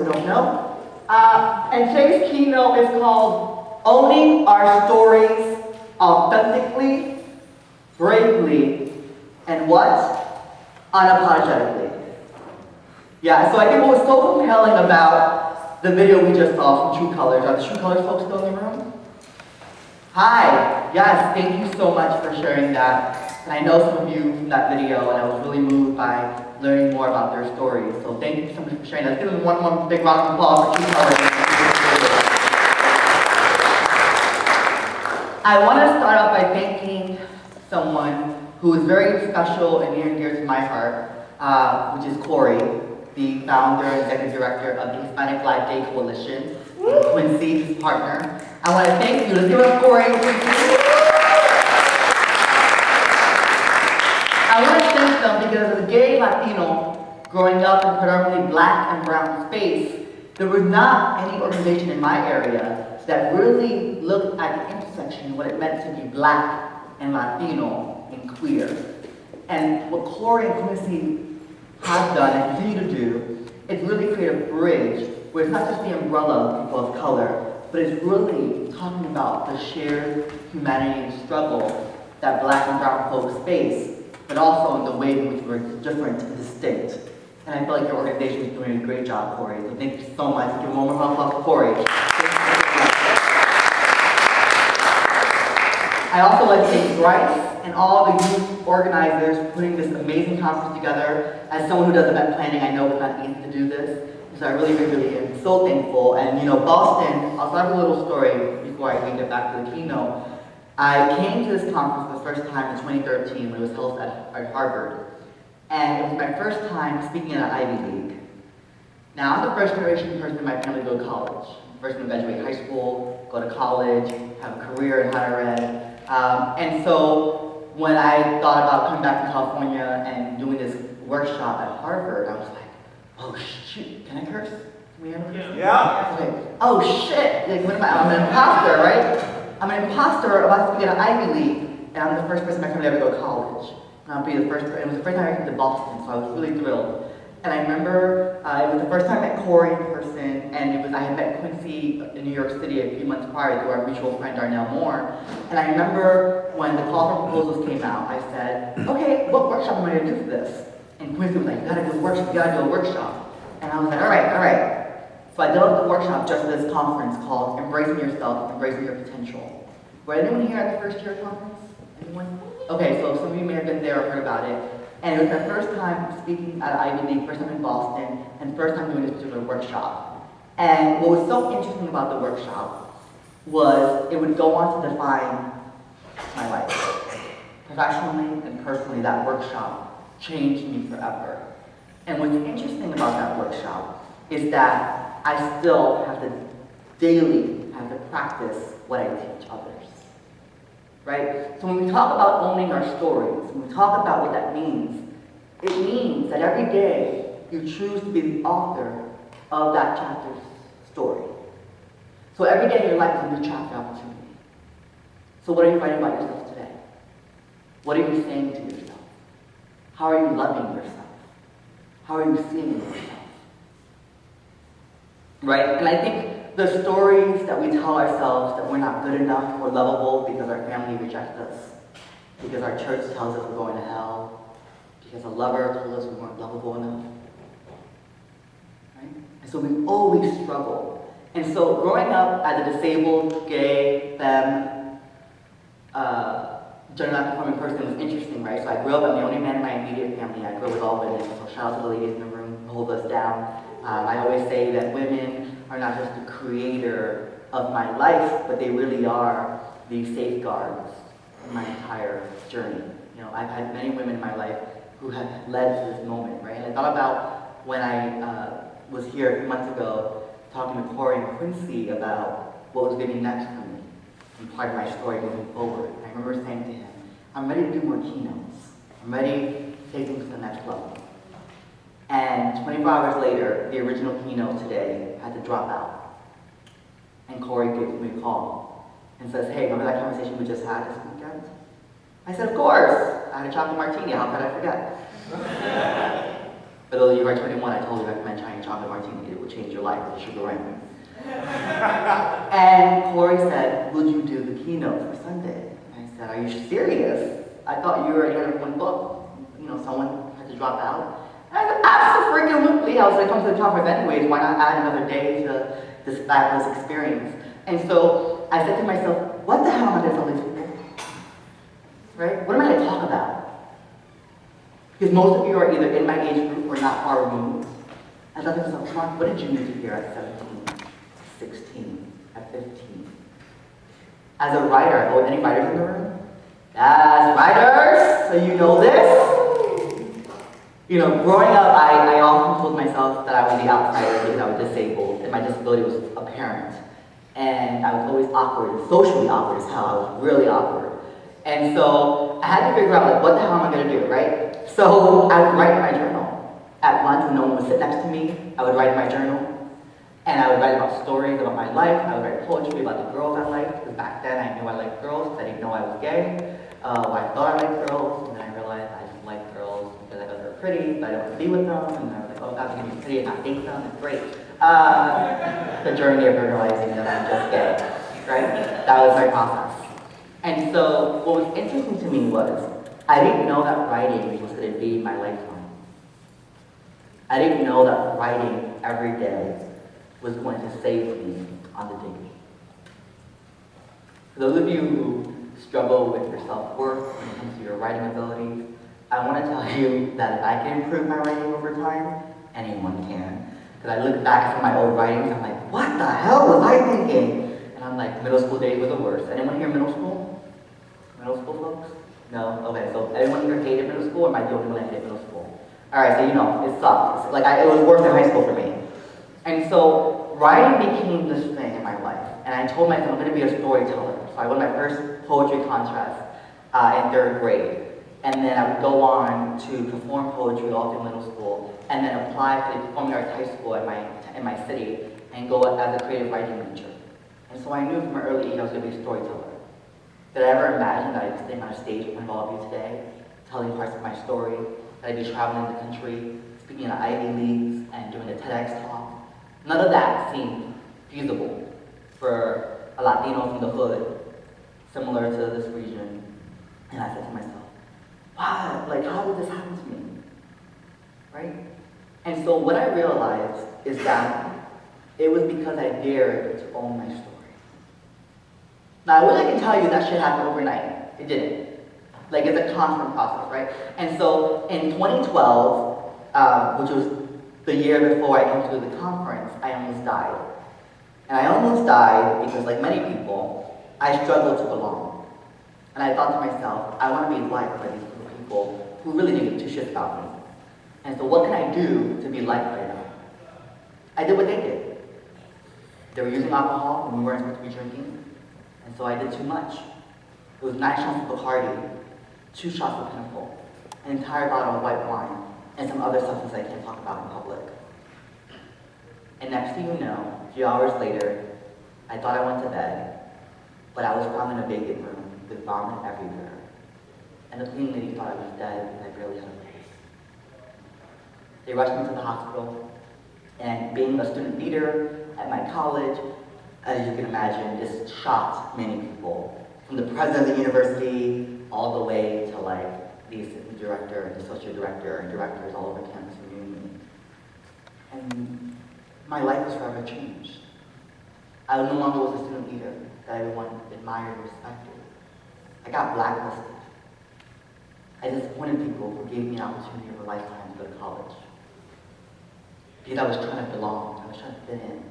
who don't know. And today's keynote is called Owning Our Stories Authentically, Bravely, and what? Unapologetically. Yeah, so I think what was so compelling about the video we just saw from True Colors, are the True Colors folks still in the room? Hi, yes, thank you so much for sharing that. And I know some of you from that video, and I was really moved by learning more about their stories. So thank you so much for sharing that. Let's give them one big round of applause for True Colors. I want to start off by thanking someone who is very special and near and dear to my heart, which is Corey, the founder and executive director of the Hispanic Live Day Coalition, and Quincy, his partner. I want to thank you. Let's give up Corey and Quincy. I want to thank them because as a gay Latino growing up in predominantly black and brown space, there was not any organization in my area that really looked at the intersection of what it meant to be black and Latino and queer. And what Corey and Quincy have done and continue to do is really create a bridge where it's not just the umbrella of people of color, but it's really talking about the shared humanity and struggle that black and brown folks face, but also in the way in which we're different and distinct. And I feel like your organization is doing a great job, Corey. So thank you so much. Give one more round of applause for Corey. I also like to thank Bryce and all the youth organizers for putting this amazing conference together. As someone who does event planning, I know it's not easy to do this. So I really am so thankful. And you know, Boston, I'll start with a little story before I can get back to the keynote. I came to this conference for the first time in 2013 when it was held at Harvard. And it was my first time speaking at an Ivy League. Now, I'm the first generation person in my family to go to college. First one to graduate high school, go to college, have a career in higher ed. And so when I thought about coming back to California and doing this workshop at Harvard, I was like, oh shoot, can I curse? Can we ever curse? Yeah. Okay. Oh shit, like, what am I? I'm an imposter, right? I'm an imposter about to speak at an Ivy League, and I'm the first person in my family to ever go to college. And I'll be the first person. It was the first time I came to Boston, so I was really thrilled. And I remember it was the first time I met Corey in person, and I had met Quincy in New York City a few months prior through our mutual friend Darnell Moore. And I remember when the call for proposals came out, I said, okay, what workshop am I going to do for this? And Quincy was like, you gotta do a workshop, And I was like, all right. So I developed a workshop just for this conference called Embracing Yourself, Embracing Your Potential. Were anyone here at the first year conference? Anyone? Okay, so some of you may have been there or heard about it. And it was my first time speaking at Ivy League, first time in Boston, and first time doing this particular workshop. And what was so interesting about the workshop was it would go on to define my life. Professionally and personally, that workshop changed me forever. And what's interesting about that workshop is that I still have to daily have to practice what I teach others. Right? So when we talk about owning our stories, when we talk about what that means, it means that every day you choose to be the author of that chapter's story. So every day in your life is a new chapter opportunity. So what are you writing about yourself today? What are you saying to yourself? How are you loving yourself? How are you seeing yourself? Right? And I think the stories that we tell ourselves that we're not good enough or lovable because our family rejects us, because our church tells us we're going to hell, because a lover told us we weren't lovable enough. Right? And so we always struggle. And so growing up as a disabled, gay, femme, gender non-conforming person was interesting, right? So I grew up, I'm the only man in my immediate family. I grew up with all women, so shout out to the ladies in the room who hold us down. I always say that women are not just the creator of my life, but they really are the safeguards in my entire journey. You know, I've had many women in my life who have led to this moment, right? And I thought about when I was here a few months ago talking to Corey and Quincy about what was going to be next for me and part of my story moving forward. I remember saying to him, I'm ready to do more keynotes. I'm ready to take things to the next level. And 24 hours later, the original keynote today had to drop out. And Corey gives me a call and says, hey, remember that conversation we just had this weekend? I said, of course. I had a chocolate martini, how could I forget? For those of you who are 21, I totally recommend trying chocolate martini. It will change your life with the sugar ring. And Corey said, would you do the keynote for Sunday? And I said, are you serious? I thought you already had one book. You know, someone had to drop out. And I said, absolutely. I was like, come to the conference anyways. Why not add another day to this fabulous experience? And so I said to myself, what the hell am I going to tell these people? Right? What am I going to talk about? Because most of you are either in my age group or not far removed. I thought to myself, Mark, what did you need to hear at 17, 16, at 15? As a writer, oh, any writers in the room? Yes, writers! So you know this? You know, growing up, I often told myself that I was the outsider because I was disabled and my disability was apparent. And I was always awkward, socially awkward as hell. I was really awkward. And so I had to figure out, like, what the hell am I going to do, right? So I would write in my journal. At lunch, when no one would sit next to me, I would write in my journal. And I would write about stories about my life. I would write poetry about the girls I liked, because back then I knew I liked girls. I didn't know I was gay. I thought I liked girls, and then I realized I didn't like girls because I thought they were pretty, but I didn't want to be with them. And I was like, oh, God's going to be pretty and not date them. It's great. The journey of realizing that I'm just gay, right? That was my process. And so what was interesting to me was I didn't know that writing was going to be my lifeline. I didn't know that writing every day was going to save me on the daily. For those of you who struggle with your self-worth when it comes to your writing abilities, I want to tell you that if I can improve my writing over time, anyone can. Because I look back at my old writings, I'm like, what the hell was I thinking? And I'm like, middle school days were the worst. Anyone here middle school? Middle school folks? No? Okay, so anyone here hated middle school, or am I the only one that hated middle school? Alright, so you know, it sucked. Like, it was worse than high school for me. And so, writing became this thing in my life. And I told myself I'm going to be a storyteller. So I won my first poetry contest in 3rd grade. And then I would go on to perform poetry all through middle school, and then apply for the performing arts high school in my city, and go as a creative writing major. And so I knew from an early age I was going to be a storyteller. Did I ever imagine that I'd stand on a stage in front of all of you today, telling parts of my story, that I'd be traveling the country, speaking at Ivy Leagues, and doing a TEDx talk? None of that seemed feasible for a Latino from the hood, similar to this region. And I said to myself, wow, like, how did this happen to me? Right? And so what I realized is that it was because I dared to own my story. Now, I wish I could tell you that shit happened overnight. It didn't. Like, it's a constant process, right? And so in 2012, which was the year before I came to the conference, I almost died. And I almost died because, like many people, I struggled to belong. And I thought to myself, I want to be liked by these people who really didn't give two shits about me. And so what can I do to be liked by them? I did what they did. They were using alcohol when we weren't supposed to be drinking. And so I did too much. It was 9 shots of Bacardi, 2 shots of Pinnacle, an entire bottle of white wine, and some other substance I can't talk about in public. And next thing you know, a few hours later, I thought I went to bed, but I was found in a vacant room with vomit everywhere. And the cleaning lady thought I was dead because I barely had a pulse. They rushed me to the hospital, and being a student leader at my college, as you can imagine, this shocked many people. From the president of the university, all the way to like the assistant director and the associate director and directors all over campus who knew me. And my life was forever changed. I no longer was a student leader that everyone admired and respected. I got blacklisted. I disappointed people who gave me an opportunity of a lifetime to go to college. Because I was trying to belong, I was trying to fit in.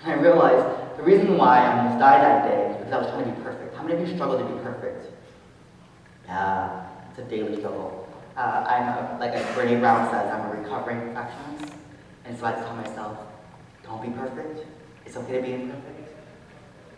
And I realized the reason why I almost died that day was because I was trying to be perfect. How many of you struggle to be perfect? Yeah, it's a daily struggle. Like Brene Brown says, I'm a recovering perfectionist. And so I tell myself, don't be perfect. It's okay to be imperfect.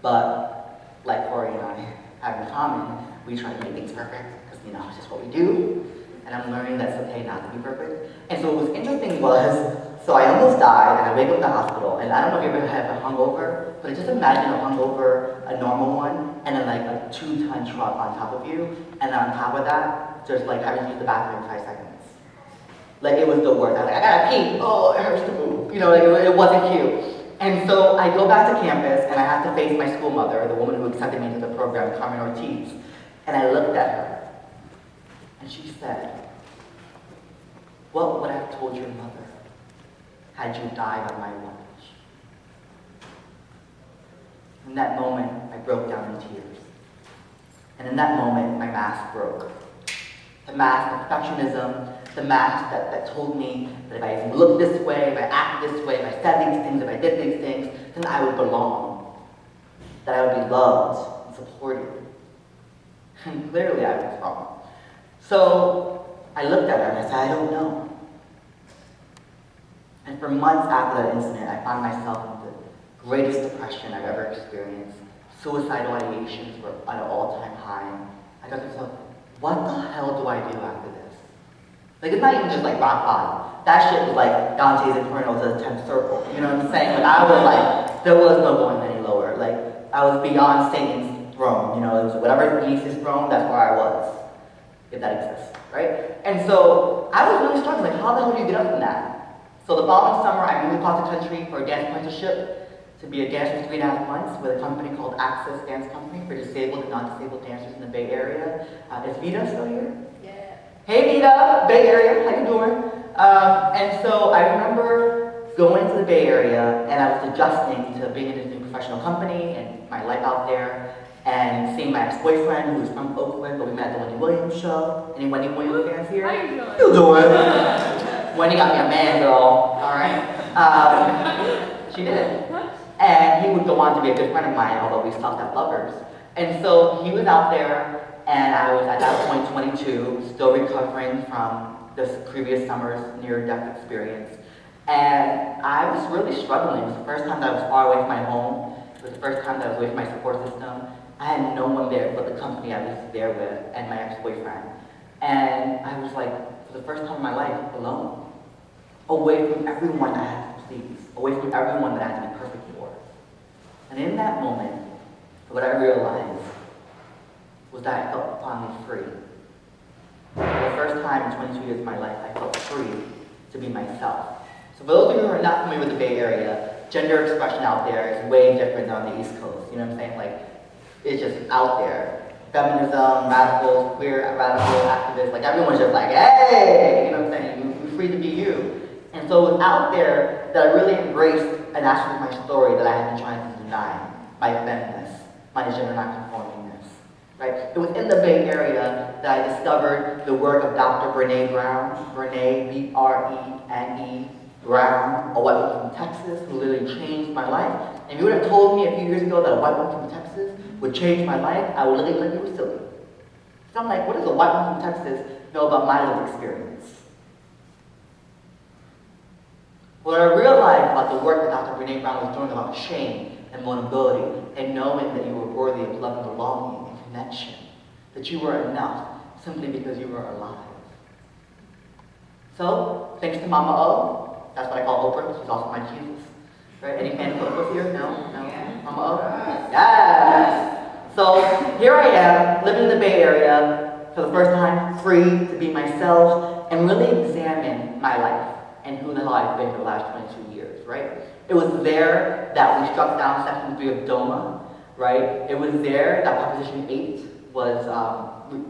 But like Corey and I have in common, we try to make things perfect because, you know, it's just what we do. And I'm learning that it's okay not to be perfect. And so what was interesting was, so I almost died, and I wake up in the hospital, and I don't know if you ever had a hungover, but just imagine a hungover, a normal one, and then like a 2-ton truck on top of you, and then on top of that, just like having to use the bathroom in 5 seconds. Like, it was the worst. I was like, I gotta pee. Oh, it hurts to move. You know, like, it wasn't cute. And so I go back to campus, and I have to face my school mother, the woman who accepted me into the program, Carmen Ortiz. And I looked at her, and she said, what would I have told your mother had you died on my watch? In that moment, I broke down in tears. And in that moment, my mask broke. The mask of perfectionism, the mask that told me that if I looked this way, if I acted this way, if I said these things, if I did these things, then I would belong. That I would be loved and supported. And clearly I was wrong. So I looked at her and I said, I don't know. And for months after that incident, I found myself in the greatest depression I've ever experienced. Suicidal ideations were at an all-time high. I thought to myself, what the hell do I do after this? Like, it's not even just like rock bottom. That shit was like Dante's Inferno to the 10th circle. You know what I'm saying? Like, I was like, there was no going any lower. Like, I was beyond Satan's throne. You know, it was whatever beneath his throne, that's where I was. If that exists, right? And so, I was really struggling. Like, how the hell do you get up from that? So the following summer, I moved across the country for a dance apprenticeship to be a dancer for 3.5 months with a company called Access Dance Company for disabled and non-disabled dancers in the Bay Area. Is Vita still here? Yeah. Hey Vita, Bay Area, how you doing? And so I remember going to the Bay Area and I was adjusting to being in this new professional company and my life out there and seeing my ex-boyfriend who was from Oakland, but we met at the Wendy Williams show. Any Wendy Williams fans here? How you doing? You doing? Wendy got me a man, girl, all right? She did. And he would go on to be a good friend of mine, although we stopped at lovers. And so he was out there, and I was at that point 22, still recovering from this previous summer's near-death experience. And I was really struggling. It was the first time that I was far away from my home. It was the first time that I was away from my support system. I had no one there but the company I was there with and my ex-boyfriend. And I was like, for the first time in my life, alone. Away from everyone I had to please. Away from everyone that I had to be perfect for. And in that moment, what I realized was that I felt finally free. For the first time in 22 years of my life, I felt free to be myself. So for those of you who are not familiar with the Bay Area, gender expression out there is way different than on the East Coast. You know what I'm saying? Like, it's just out there. Feminism, radicals, queer, radical, activists, like everyone's just like, hey! You know what I'm saying? You're free to be you. And so it was out there that I really embraced an aspect of my story that I had been trying to deny. My feminist, my gender nonconformingness, right? It was in the Bay Area that I discovered the work of Dr. Brene Brown, Brene, B-R-E-N-E, Brown, a white woman from Texas who literally changed my life. And if you would have told me a few years ago that a white woman from Texas would change my life, I would literally think you were silly. So I'm like, what does a white woman from Texas know about my lived experience? What I realized about the work that Dr. Brene Brown was doing about shame and vulnerability and knowing that you were worthy of love and belonging and connection, that you were enough simply because you were alive. So, thanks to Mama O, that's what I call Oprah, she's also my Jesus. Right? Any fans of Oprah here? No? No? Yeah. Mama O? Yes! So, here I am, living in the Bay Area for the first time, free to be myself and really examine my life and who the hell I've been for the last 22 years, right? It was there that we struck down Section 3 of DOMA, right? It was there that Proposition 8 was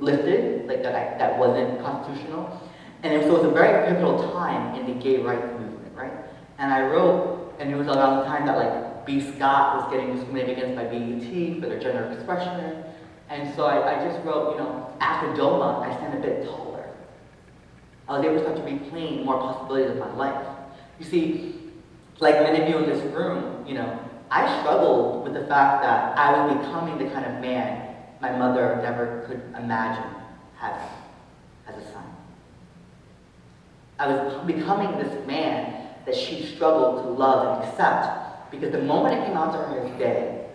lifted, like that wasn't constitutional. And so it was a very pivotal time in the gay rights movement, right? And I wrote, and it was around the time that like B. Scott was getting discriminated against by BET for their gender expression. And so I just wrote, you know, after DOMA, I stand a bit taller. I was able to start to reclaim more possibilities of my life. You see, like many of you in this room, you know, I struggled with the fact that I was becoming the kind of man my mother never could imagine having as a son. I was becoming this man that she struggled to love and accept because the moment it came out to her as gay,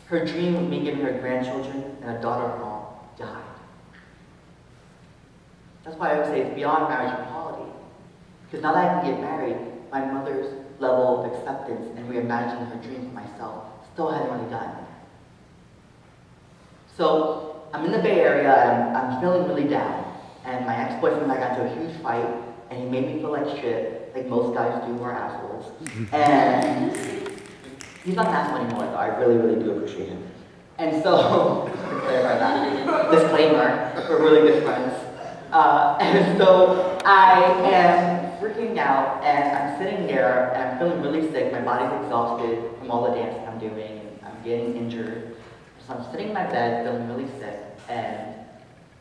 her dream of me giving her grandchildren and a daughter-in-law died. That's why I would say it's beyond marriage equality. Because now that I can get married, my mother's level of acceptance and reimagining her dream for myself still hadn't really gotten there. So I'm in the Bay Area and I'm feeling really down. And my ex-boyfriend and I got into a huge fight and he made me feel like shit, like most guys do who are assholes. And he's not an asshole anymore, though. I really, really do appreciate him. And so, to clarify that, disclaimer, we're really good friends. And so I am freaking out, and I'm sitting there, and I'm feeling really sick. My body's exhausted from all the dancing I'm doing, and I'm getting injured. So I'm sitting in my bed, feeling really sick, and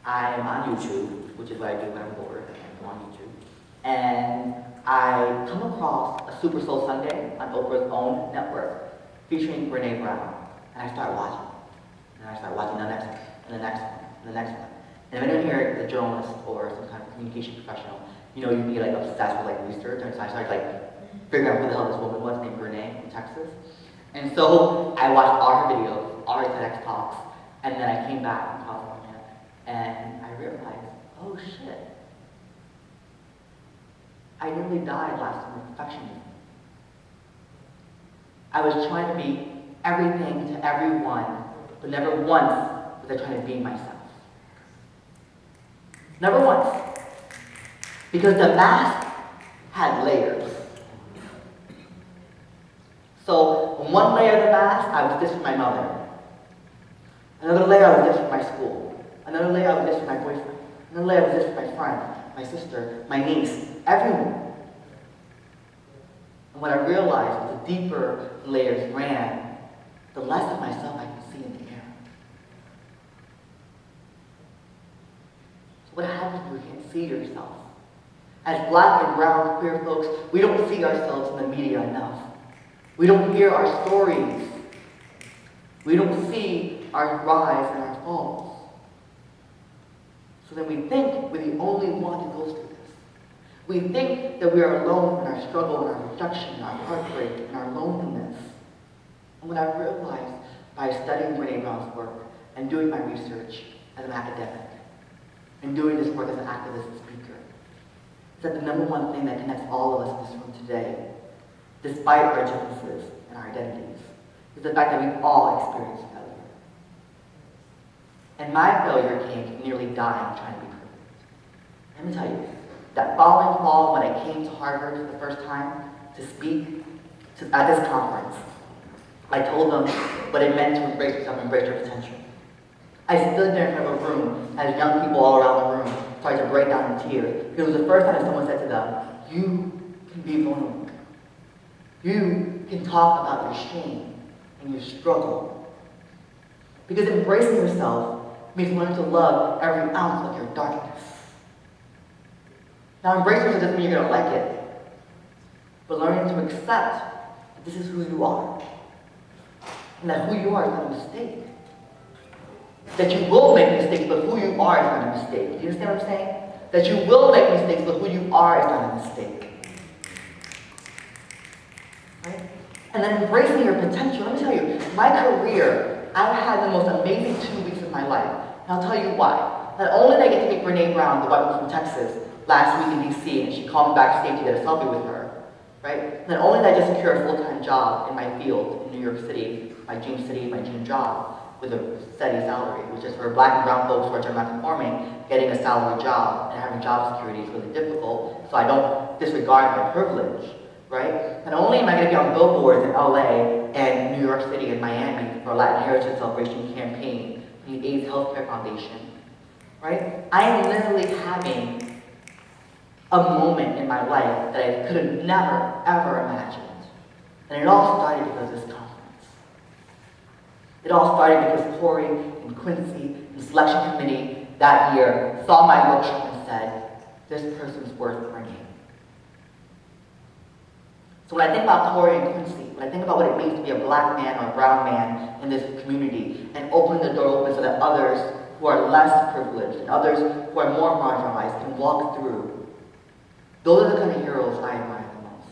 I am on YouTube, which is what I do when I'm bored. I go on YouTube. And I come across a Super Soul Sunday on Oprah's own network, featuring Brene Brown. And I start watching. And I start watching the next one, and the next one, and the next one. And if anyone here is a journalist or some kind of communication professional, you know you can get like obsessed with like research. And so I started like figuring out who the hell this woman was named Brene from Texas. And so I watched all her videos, all her TEDx talks, and then I came back from California and I realized, oh shit. I nearly died last time with perfectionism. I was trying to be everything to everyone, but never once was I trying to be myself. Never once. Because the mask had layers. So, on one layer of the mask, I was this for my mother. Another layer, I was this for my school. Another layer, I was this for my boyfriend. Another layer, I was this for my friend, my sister, my niece, everyone. And what I realized was the deeper the layers ran, the less of myself I could see in the mirror. So what happens when you can't see yourself? As black and brown queer folks, we don't see ourselves in the media enough. We don't hear our stories. We don't see our rise and our falls. So then we think we're the only one who goes through this. We think that we are alone in our struggle, in our rejection, in our heartbreak, in our loneliness. And what I realized by studying Brene Brown's work and doing my research as an academic and doing this work as an activist and speaker is that the number one thing that connects all of us in this room today, despite our differences and our identities, is the fact that we've all experienced failure. And my failure came to nearly dying trying to be perfect. Let me tell you, that following fall when I came to Harvard for the first time to speak at this conference, I told them what it meant to embrace yourself, embrace your potential. I stood there in front of a room as young people all around the room started to break down in tears. It was the first time that someone said to them, you can be vulnerable. You can talk about your shame and your struggle. Because embracing yourself means learning to love every ounce of your darkness. Now, embracing yourself doesn't mean you're going to like it, but learning to accept that this is who you are, and that who you are is not a mistake. That you will make mistakes, but who you are is not a mistake. Do you understand what I'm saying? That you will make mistakes, but who you are is not a mistake. Right? And then embracing your potential. Let me tell you, my career, I've had the most amazing 2 weeks of my life. And I'll tell you why. Not only did I get to meet Brene Brown, the white woman from Texas, last week in DC, and she called me backstage to get a selfie with her. Right? Not only did I just secure a full-time job in my field in New York City, my dream job, with a steady salary, which is for black and brown folks who are gender non-conforming, getting a salary job and having job security is really difficult, so I don't disregard my privilege, right? Not only am I going to be on billboards in LA and New York City and Miami for a Latin Heritage Celebration campaign from the AIDS Healthcare Foundation, right? I am literally having a moment in my life that I could have never, ever imagined. And it all started because of this conference. It all started because Corey and Quincy and the selection committee that year saw my workshop and said, this person's worth bringing. So when I think about Corey and Quincy, when I think about what it means to be a black man or a brown man in this community and opening the door open so that others who are less privileged and others who are more marginalized can walk through, those are the kind of heroes I admire the most.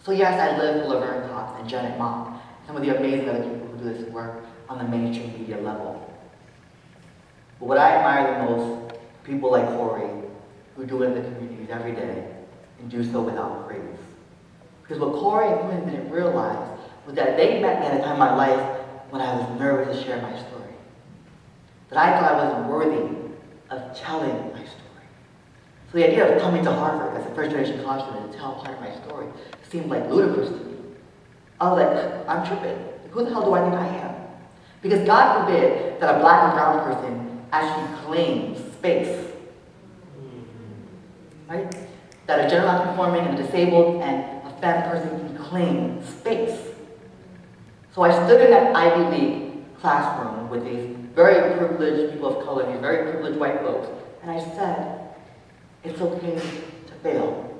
So yes, I live for Laverne Cox and Janet Mock, some of the amazing other people who do this work on the mainstream media level. But what I admire the most, people like Corey, who do it in the communities every day and do so without praise. Because what Corey and Quinn didn't realize was that they met me at a time in my life when I was nervous to share my story. That I thought I wasn't worthy of telling my story. So the idea of coming to Harvard as a first-generation college student to tell part of my story seemed like ludicrous to me. I was like, I'm tripping. Who the hell do I think I am? Because God forbid that a black and brown person actually claims space. Right? That a gender non-conforming and a disabled and a femme person can claim space. So I stood in that Ivy League classroom with these very privileged people of color, these very privileged white folks, and I said, it's okay to fail.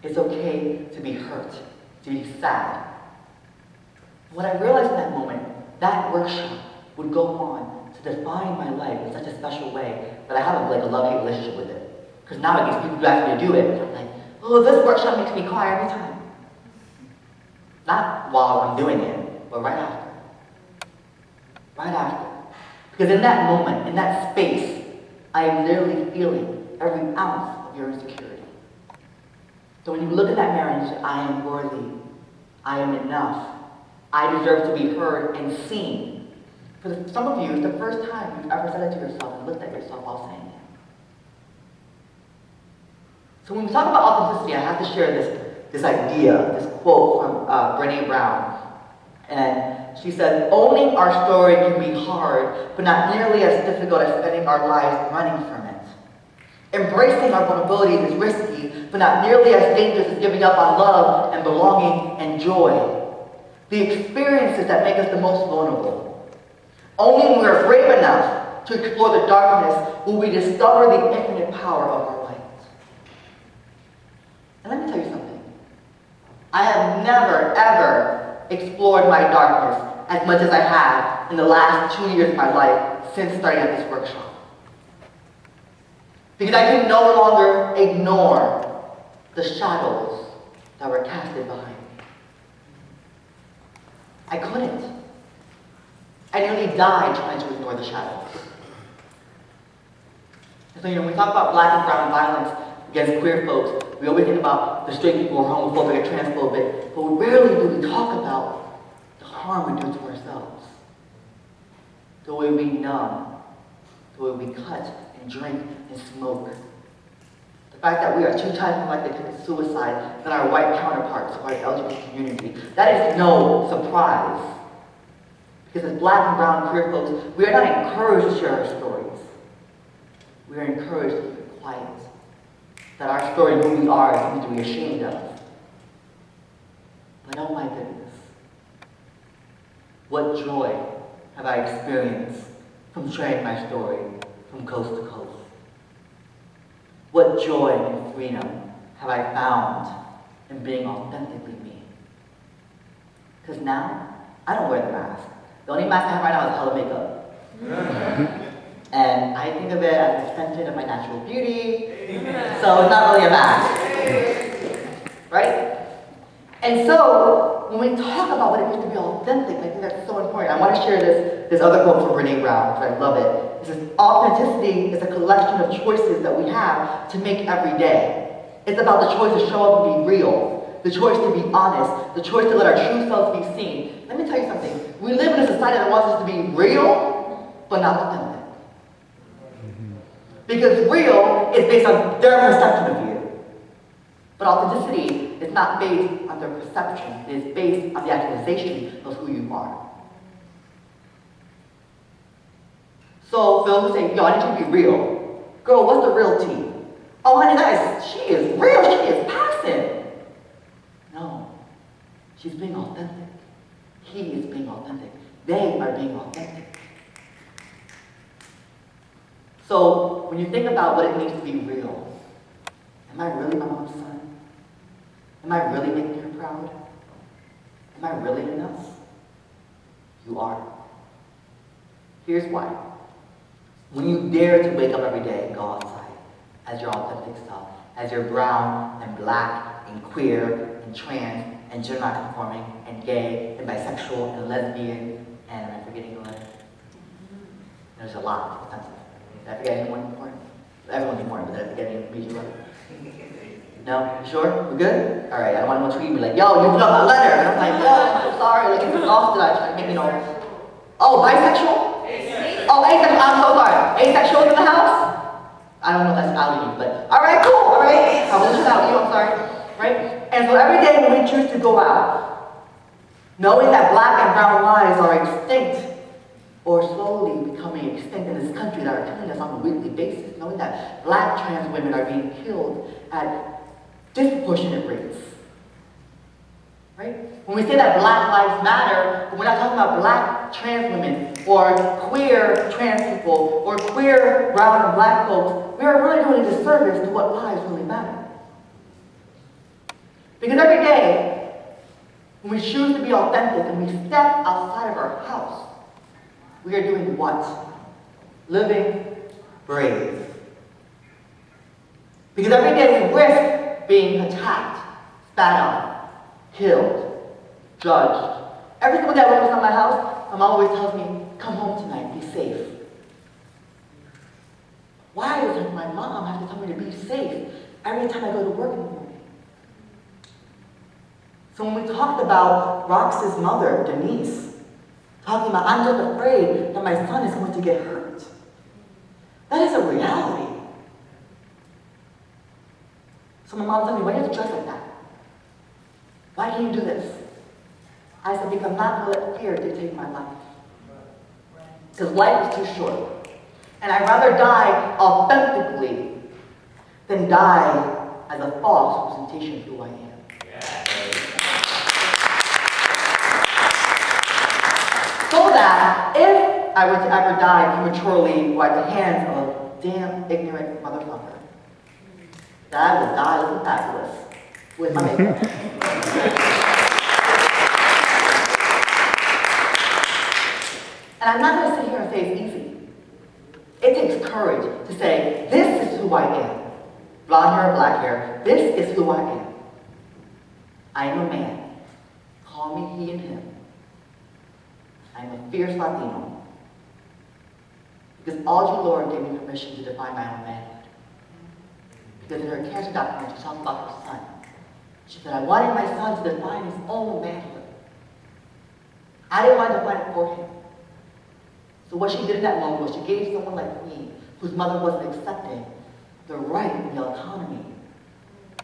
It's okay to be hurt, to be sad. What I realized in that moment, that workshop would go on to define my life in such a special way that I have a love-hate relationship with it. Because now these people who ask me to do it, I'm like, oh, this workshop makes me cry every time. Not while I'm doing it, but right after. Right after. Because in that moment, in that space, I am literally feeling every ounce of your insecurity. So when you look in that mirror and you say, I am worthy, I am enough, I deserve to be heard and seen. For some of you, it's the first time you've ever said it to yourself and looked at yourself while saying it. So when we talk about authenticity, I have to share this idea, this quote from Brené Brown. And she said, owning our story can be hard, but not nearly as difficult as spending our lives running from it. Embracing our vulnerabilities is risky, but not nearly as dangerous as giving up on love and belonging and joy. The experiences that make us the most vulnerable. Only when we are brave enough to explore the darkness will we discover the infinite power of our light. And let me tell you something. I have never, ever explored my darkness as much as I have in the last 2 years of my life since starting at this workshop. Because I can no longer ignore the shadows that were casted behind me. I couldn't. I nearly died trying to ignore the shadows. And so, when we talk about black and brown violence against queer folks, we always think about the straight people who are homophobic or transphobic, but rarely do we talk about the harm we do to ourselves. The way we numb, the way we cut and drink and smoke. The fact that we are 2 times more likely to commit suicide than our white counterparts, our LGBT community. That is no surprise. Because as black and brown queer folks, we are not encouraged to share our stories. We are encouraged to keep it quiet. That our story and who we are is something to be ashamed of. But oh my goodness, what joy have I experienced from sharing my story from coast to coast. What joy and freedom have I found in being authentically me. Because now, I don't wear the mask. The only mask I have right now is hella makeup. And I think of it as an extension of my natural beauty, so it's not really a mask, right? And so, when we talk about what it means to be authentic, I think that's so important. I want to share this other quote from Brené Brown, because I love it. It says, authenticity is a collection of choices that we have to make every day. It's about the choice to show up and be real, the choice to be honest, the choice to let our true selves be seen. Let me tell you something. We live in a society that wants us to be real, but not authentic. Because real is based on their perception of you. But authenticity is not based on their perception. It is based on the actualization of who you are. So Phil would say, yo, I need you to be real. Girl, what's the real tea? Oh, honey, she is real. She is passive. No. She's being authentic. He is being authentic. They are being authentic. So, when you think about what it means to be real, am I really my mom's son? Am I really making her proud? Am I really enough? You are. Here's why. When you dare to wake up every day and go outside as your authentic self, as your brown and black and queer and trans and gender non-conforming and gay and bisexual and lesbian and am I forgetting one? There's a lot. It's offensive. Did I forget anyone important? Everyone's important, but did I forget any major one? No? You sure? We're good? Alright, I don't want anyone to tweet me like, yo, you forgot my letter! And I'm like, yo, I'm so sorry, like, it's exhausted, I try to make, Oh, bisexual? Oh, asexual, I'm so sorry. Asexual in the house? I don't know if that's out of you, but all right, cool, all right. I was just out you, I'm sorry, right? And so every day when we choose to go out, knowing that black and brown lives are extinct or slowly becoming extinct in this country that are killing us on a weekly basis, knowing that black trans women are being killed at disproportionate rates, right? When we say that black lives matter, we're not talking about black trans women or queer trans people or queer brown and black folks. We are really doing a disservice to what lives really matter. Because every day, when we choose to be authentic and we step outside of our house, we are doing what? Living brave. Because every day we risk being attacked, spat on, killed, judged. Every single day I wake up at my house, my mom always tells me, come home tonight, be safe. Why does my mom have to tell me to be safe every time I go to work in the morning? So when we talked about Rox's mother, Denise, talking about, I'm just afraid that my son is going to get hurt. That is a reality. So my mom told me, why do you have to dress like that? Why can't you do this? I said, because I'm not going to let fear dictate my life. Because life is too short. And I'd rather die authentically than die as a false representation of who I am. So that if I were to ever die prematurely or at the hands of a damn ignorant motherfucker, that I would die looking fabulous with my makeup. And I'm not going to sit here and say it's easy. It takes courage to say, this is who I am. Blonde hair or black hair, this is who I am. I am a man. Call me he and him. I am a fierce Latino. Because Audre Lorde gave me permission to define my own manhood. Because in her cancer document, she talked about her son. She said, I wanted my son to define his own manhood. I didn't want to define it for him. So what she did in that moment was she gave someone like me, whose mother wasn't accepting, the right and the autonomy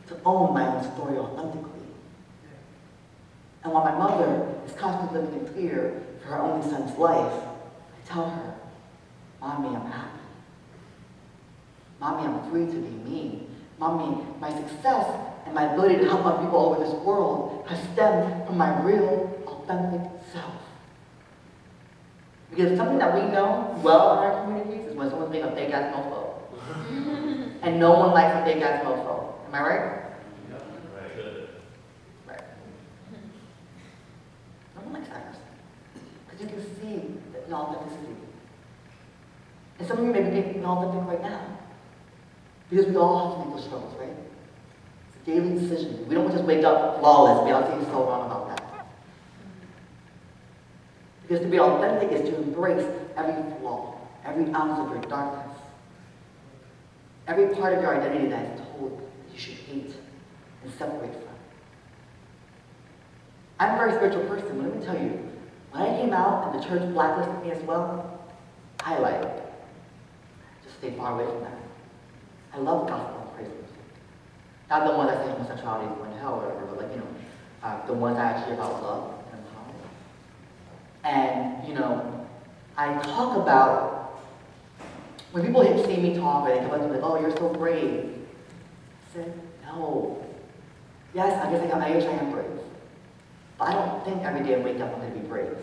to own my own story authentically. And while my mother is constantly living in fear for her only son's life, I tell her, Mommy, I'm happy. Mommy, I'm free to be me. Mommy, my success and my ability to help other people all over this world has stemmed from my real, authentic self. Because something that we know well in our communities is when someone's being a fake-ass mofo. And no one likes a fake-ass mofo. Am I right? Right. No one likes that person. Because you can see the inauthenticity. And some of you may be being inauthentic right now. Because we all have to make those struggles, right? It's a daily decision. We don't just wake up flawless. Beyonce is so wrong about that. Because to be authentic is to embrace every flaw, every ounce of your darkness, every part of your identity that is told that you should hate and separate from. I'm a very spiritual person, but let me tell you, when I came out and the church blacklisted me as well, I just stayed far away from that. I love gospel and praise music. Not the ones that say homosexuality is going to hell or whatever, but the ones that actually about love. And, I talk about, when people see me talk, or they come up to me like, oh, you're so brave. I said, no. Yes, I guess I am brave. But I don't think every day I wake up I'm going to be brave.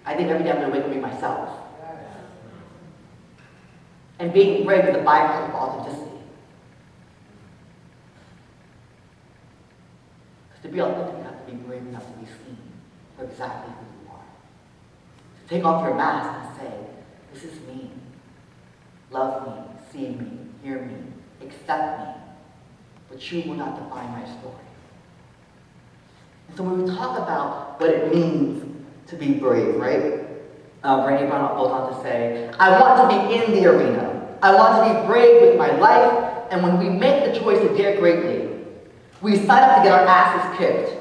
I think every day I'm going to wake up and be myself. And being brave is a byproduct of authenticity. Because to be authentic, you have to be brave enough to be seen for exactly who you are. To take off your mask and say, this is me. Love me, see me, hear me, accept me. But you will not define my story. And so when we talk about what it means to be brave, right? Brandi Brown goes on to say, I want to be in the arena. I want to be brave with my life. And when we make the choice to dare greatly, we sign up to get our asses kicked.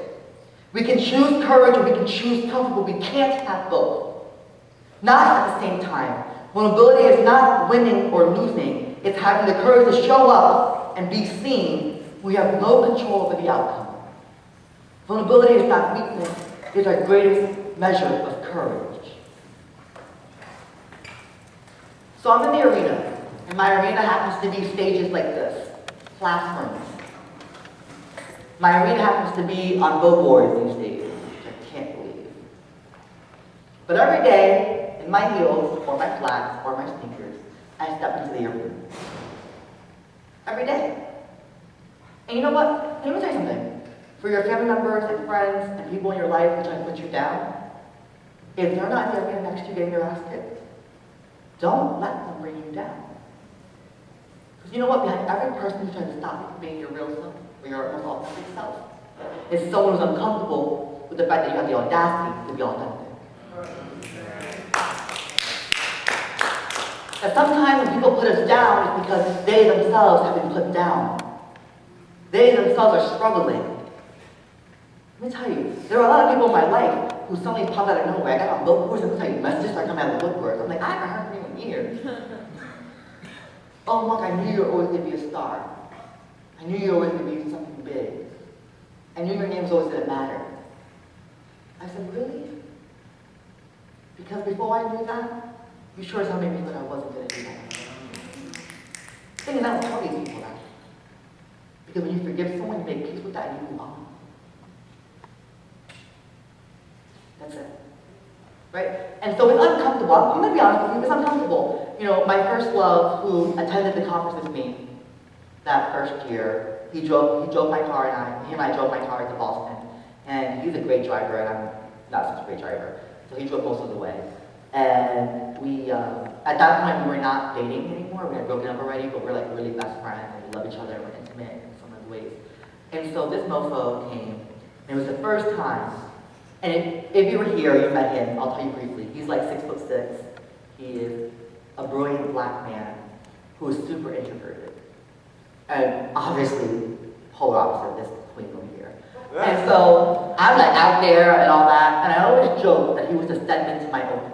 We can choose courage or we can choose comfort, but we can't have both. Not at the same time. Vulnerability is not winning or losing. It's having the courage to show up and be seen. We have no control over the outcome. Vulnerability is not weakness, it's our greatest measure of courage. So I'm in the arena, and my arena happens to be stages like this, classrooms. My arena happens to be on billboards these days, which I can't believe. But every day, in my heels, or my flats, or my sneakers, I step into the arena. Every day. And you know what? Let me tell you something. For your family members and friends and people in your life who try to put you down, if they're not in the arena next to you getting their ass kicked, don't let them bring you down. Because you know what? Behind every person who's trying to stop you from being your real self, or your most authentic self, is someone who's uncomfortable with the fact that you have the audacity to be authentic. That sometimes when people put us down, it's because they themselves have been put down. They themselves are struggling. Let me tell you, there are a lot of people in my life who suddenly pop out of nowhere. I got on billboards and tell you messages start coming out of the woodwork. I'm like, I haven't heard from you in years. Oh look, I knew you were always going to be a star. I knew you were always going to be something big. I knew your name was always going to matter. I said, really? Because before I knew that, you sure as hell made me feel that I wasn't going to do that. The thing is, I don't tell these people that. Because when you forgive someone, you make peace with that and you move on. That's it. Right? And so it's uncomfortable. I'm going to be honest with you, it's uncomfortable. You know, my first love, who attended the conference with me that first year, he drove my car and he and I drove my car to Boston. And he's a great driver, and I'm not such a great driver. So he drove most of the way. And we, at that point, we were not dating anymore. We had broken up already, but we're like really best friends, and we love each other, and we're intimate in some of the ways. And so this mofo came, and it was the first time. And if you were here, you met him, I'll tell you briefly. He's like 6'6". He is a brilliant black man who is super introverted. And obviously, polar opposite of this queen over here. And so I'm like out there and all that, and I always joke that he was a step into my opener.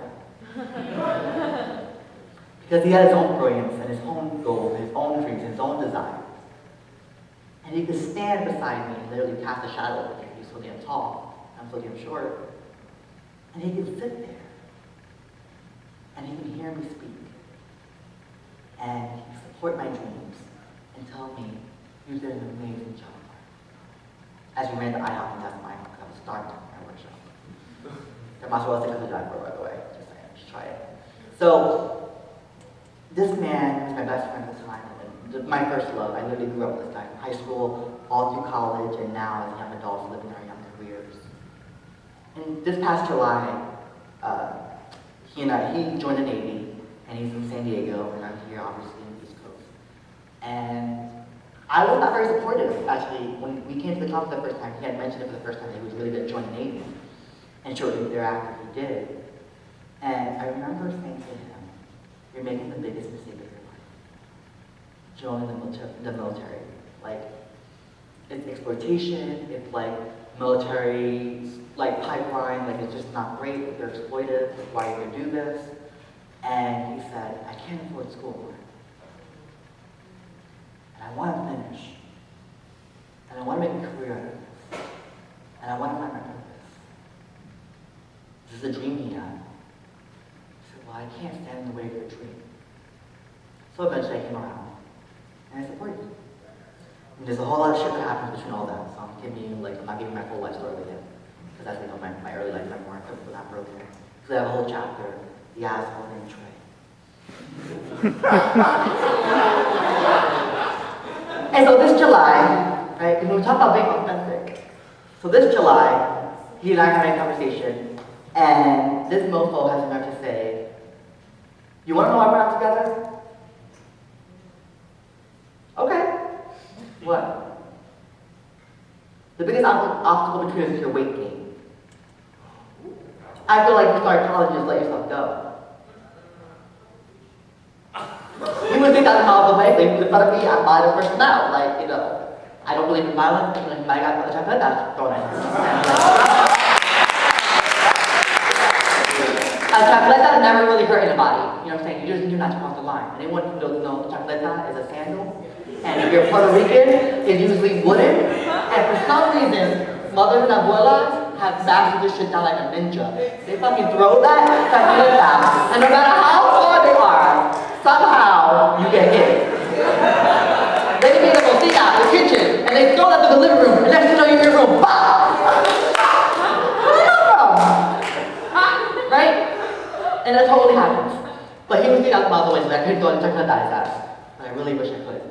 Because he had his own brilliance and his own goals, and his own dreams, and his own desires. And he could stand beside me and literally cast a shadow over me. He's so damn tall. I'm so damn short. And he can sit there. And he can hear me speak. And he can support my dreams and tell me you did an amazing job. As we ran the IHOP and that's my IHOP, because I was starving at my workshop. There might as well stick to the drive for, by the way. Just saying, just try it. So, this man was my best friend at the time. And my first love. I literally grew up with this guy from high school, all through college, and now as young adults living our young careers. And this past July, he joined the Navy, and he's in San Diego, and I'm here, obviously, in the East Coast. And I was not very supportive, actually. When we came to the conference the first time, he had mentioned it for the first time that he was really going to join the Navy. And shortly thereafter, he did. And I remember saying to him, you're making the biggest mistake of your life. Joining the military. Like, it's exploitation, it's like military, like pipeline, like it's just not great, they're exploitive, why are you going to do this? And he said, I can't afford school. And I want to finish. And I want to make a career out of this. And I want to find my purpose. This is a dream he had. He said, well, I can't stand in the way of your dream. So eventually I came around. And I supported him. And there's a whole lot of shit that happens between all that. So I'm not giving my whole life story with him. Because as we know, my early life memoir was not broken. So I have a whole chapter, The Asshole Named Trey. And so this July, right, when we talk about being authentic, so this July, he and I had a conversation, and this mofo has enough to say, you want to know why we're not together? Okay. What? The biggest obstacle between us is your weight gain. I feel like you start college and just let yourself go. You would think that's not the way, but in front of me, I'm by the person out. Like, you know, I don't believe in violence, I believe in my God, I've heard that thrown at me. A chocolate that never really hurt anybody. You know what I'm saying? You're not supposed to line. Anyone who doesn't know chancleta is a sandal? And if you're Puerto Rican, it's usually wooden. And for some reason, mothers and abuelas have mastered this shit down like a ninja. They fucking throw that chancleta, and no matter how far they are, somehow you get hit. They can be in the cocina, the kitchen, and they throw that to the living room, and next thing you know, you're in your room, bah! Where did that come from? Right? And that totally happens. But he was 3,000 miles away, so I couldn't go and check his ass. I really wish I could.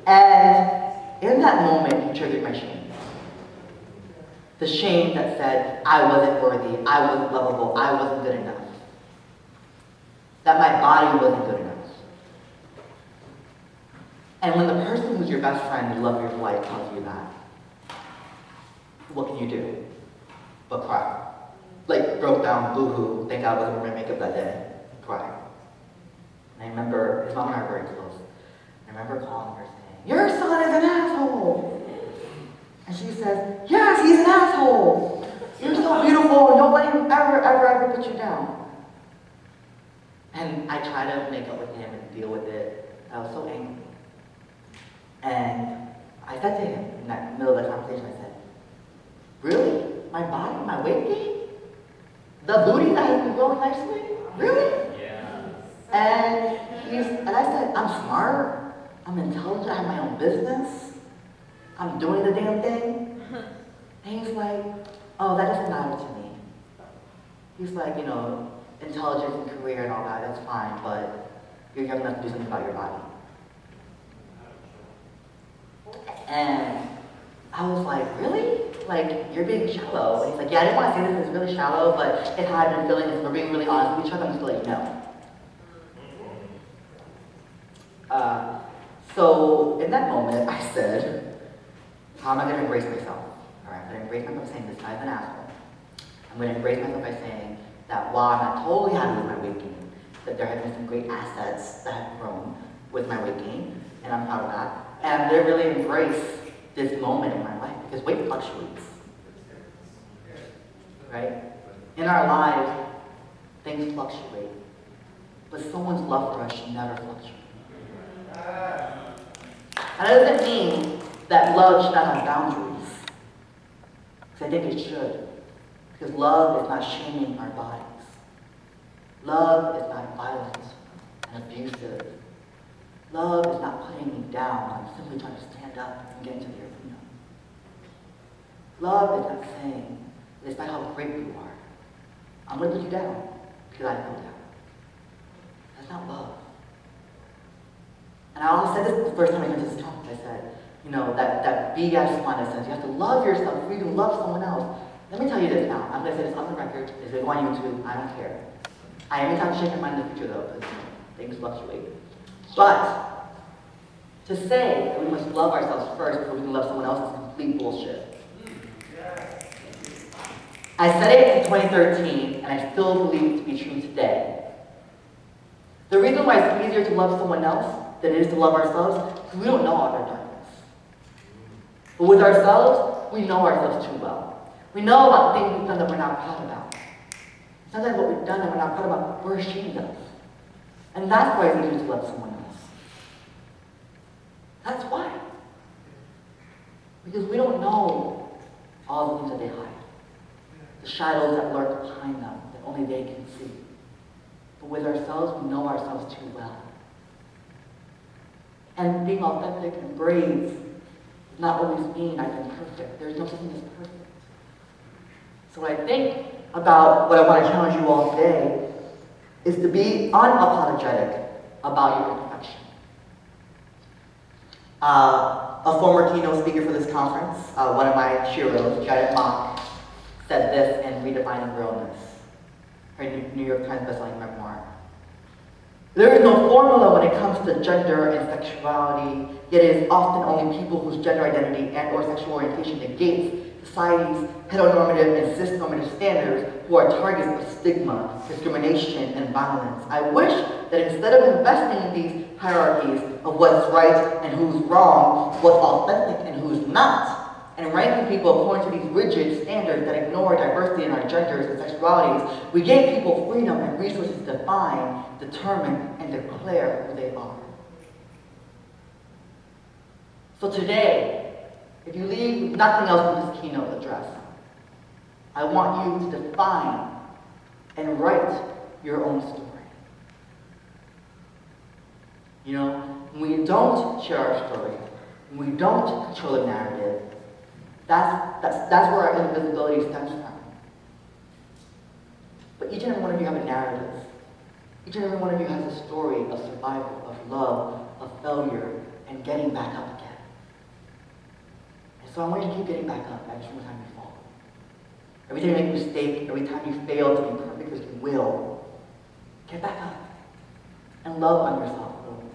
And in that moment, he triggered my shame. The shame that said, I wasn't worthy, I wasn't lovable, I wasn't good enough. That my body wasn't good enough. And when the person who's your best friend, the love of your life, tells you that, what can you do but cry? Like, broke down, boo-hoo, thank God I wasn't wearing makeup that day, cry. And I remember, his mom and I were very close. I remember calling her saying, your son is an asshole! And she says, yes, he's an asshole! You're so beautiful, and don't let him ever put you down. And I tried to make up with him and deal with it. I was so angry. And I said to him in that middle of the conversation, I said, really? My body, my weight gain? The booty that has been growing nicely? Really? Yeah. And I said, I'm smart, I'm intelligent, I have my own business, I'm doing the damn thing. And he's like, oh, that doesn't matter to me. He's like, you know, intelligence and career and all that, that's fine, but you're young enough to do something about your body. And I was like, really? Like, you're being shallow. And he's like, yeah, I didn't want to say this, it's really shallow, but it's how I've been feeling, and we're being really honest with each other, I'm just gonna let you know. So, in that moment, I said, how am I gonna embrace myself? All right, I'm gonna embrace myself by saying this guy's an asshole. I'm gonna embrace myself by saying that while I'm not totally happy with my weight gain, that there have been some great assets that have grown with my weight gain, and I'm proud of that. And they really embrace this moment in my life, because weight fluctuates, right? In our lives, things fluctuate, but someone's love for us should never fluctuate. And that doesn't mean that love should not have boundaries, because I think it should, because love is not shaming our bodies. Love is not violent and abusive. Love is not putting me down. I'm simply trying to stand up and get into the arena. Love is not saying, despite how great you are, I'm going to put you down because I feel down. That's not love. And I also said this the first time I went to this talk. I said, you know, that BS one that says you have to love yourself before you can love someone else. Let me tell you this now. I'm going to say this on the record. It's going on YouTube. I don't care. I am going to change my mind in the future though, because things fluctuate. But to say that we must love ourselves first before we can love someone else is complete bullshit. I said it in 2013, and I still believe it to be true today. The reason why it's easier to love someone else than it is to love ourselves is because we don't know all our darkness. But with ourselves, we know ourselves too well. We know about things we've done that we're not proud about. Sometimes what we've done that we're not proud about, we're ashamed of. And that's why it's easier to love someone else. That's why. Because we don't know all the things that they hide. The shadows that lurk behind them that only they can see. But with ourselves, we know ourselves too well. And being authentic and brave does not always mean I've been perfect. There's no such thing as perfect. So what I think about what I want to challenge you all today is to be unapologetic about your imperfection. A former keynote speaker for this conference, one of my heroes, Janet Mock, said this in Redefining Realness, her New York Times bestselling memoir. There is no formula when it comes to gender and sexuality, yet it is often only people whose gender identity and or sexual orientation negates society's heteronormative and cisnormative standards who are targets of stigma, discrimination, and violence. I wish that instead of investing in these hierarchies of what's right and who's wrong, what's authentic and who's not, and ranking people according to these rigid standards that ignore diversity in our genders and sexualities, we gave people freedom and resources to define, determine, and declare who they are. So today, if you leave with nothing else from this keynote address, I want you to define and write your own story. You know, when we don't share our story, when we don't control the narrative, that's where our invisibility stems from. But each and every one of you have a narrative. Each and every one of you has a story of survival, of love, of failure, and getting back up again. And so I want you to keep getting back up every single time you fall. Every time you make a mistake, every time you fail to be perfect as you will, get back up and love on yourself a little bit.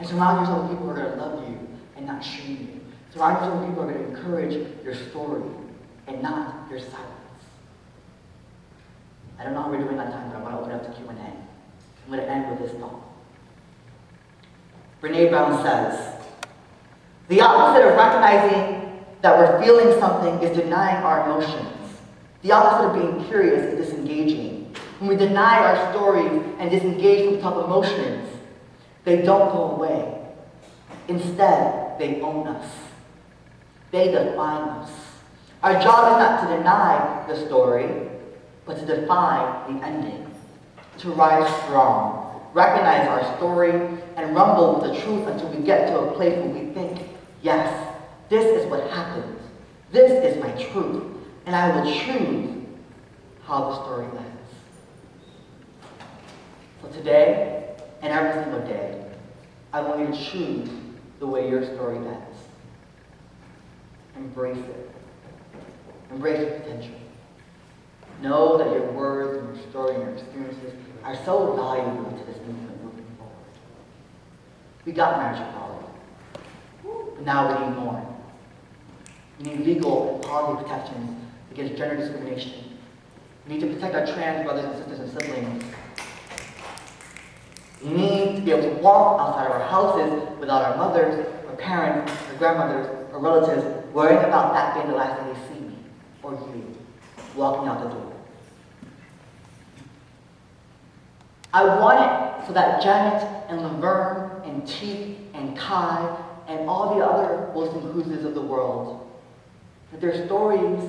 And surround yourself with people who are going to love you and not shame you. Surround yourself with people who are going to encourage your story and not your silence. I don't know how we're doing that time, but I want to open up to Q&A. I'm going to end with this thought. Brene Brown says, the opposite of recognizing that we're feeling something is denying our emotions. The opposite of being curious is disengaging. When we deny our stories and disengage from tough emotions, they don't go away. Instead, they own us. They define us. Our job is not to deny the story, but to define the ending. To rise strong, recognize our story, and rumble with the truth until we get to a place where we think, yes, this is what happened. This is my truth, and I will choose how the story ends. So today, and every single day, I want you to choose the way your story ends. Embrace it. Embrace your potential. Know that your words and your story and your experiences are so valuable to this movement moving forward. We got marriage equality, but now we need more. We need legal and policy protections against gender discrimination. We need to protect our trans brothers and sisters and siblings. We need to be able to walk outside of our houses without our mothers, or parents, or grandmothers, or relatives worrying about that being the last time they see me, or you, walking out the door. I want it so that Janet and Laverne and Teak and Kai and all the other Wilson Cruzes of the world, that their stories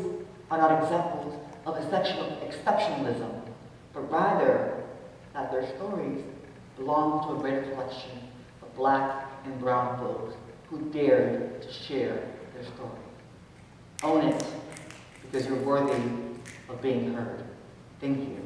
are not examples of exceptionalism, but rather that their stories belong to a greater collection of Black and brown folks who dared to share their story. Own it, because you're worthy of being heard. Thank you.